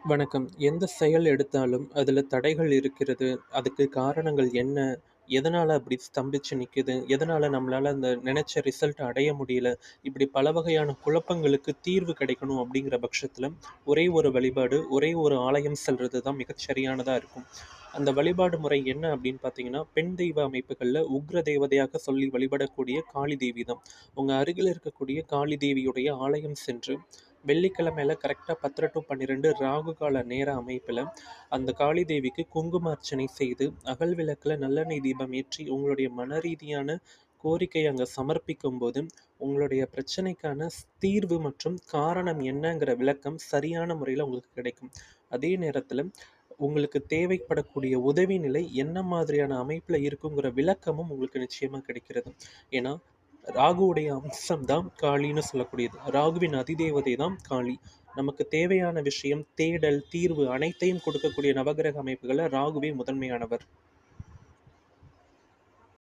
வணக்கம். எந்த செயல் எடுத்தாலும் அதில தடைகள் இருக்கிறது. அதுக்கு காரணங்கள் என்ன? எதனால அப்படி ஸ்தம்பிச்சு நிக்குது? எதனால நம்மளால அந்த நெனைச்ச ரிசல்ட்ட அடைய முடியல? இப்படி பல வகையான குழப்பங்களுக்கு தீர்வு கிடைக்கணும் அப்படிங்கிற பட்சத்தில, ஒரே ஒரு வழிபாடு, ஒரே ஒரு ஆலயம் செல்றது தான் மிகச்சரியானதா இருக்கும். அந்த வழிபாடு முறை என்ன அப்படின்னு பார்த்தீங்கன்னா, பெண் தெய்வ அமைப்புகள்ல உக்ர தேவதையாக சொல்லி வழிபடக்கூடிய காளி தேவி தான். உங்க அருகில் இருக்கக்கூடிய காளி தேவியுடைய ஆலயம் சென்று, வெள்ளிக்கிழமையில கரெக்ட்டா 10 டூ 12 ராகு கால நேர அமைப்பில, அந்த காளி தேவிக்கு குங்கும அர்ச்சனை செய்து, அகல் விளக்குல நல்லெண்ணெய் தீபம் ஏற்றி, உங்களுடைய மனரீதியான கோரிக்கைய அங்க சமர்ப்பிக்கும்போது, உங்களுடைய பிரச்சனைக்கான தீர்வு மற்றும் காரணம் என்னங்கிற விளக்கம் சரியான முறையில உங்களுக்கு கிடைக்கும். அதே நேரத்தில, உங்களுக்கு தேவைப்படக்கூடிய உதவி நிலை என்ன மாதிரியான அமைப்பில இருக்குங்கிற விளக்கமும் உங்களுக்கு நிச்சயமா கிடைக்கிறது. ஏன்னா, ராகுவுடைய அம்சம் தான் காளின்னு சொல்லக்கூடியது. ராகுவின் அதிதேவதை தான் காளி. நமக்கு தேவையான விஷயம், தேடல், தீர்வு அனைத்தையும் கொடுக்கக்கூடிய நவகிரக அமைப்புகள்ல ராகுவே முதன்மையானவர்.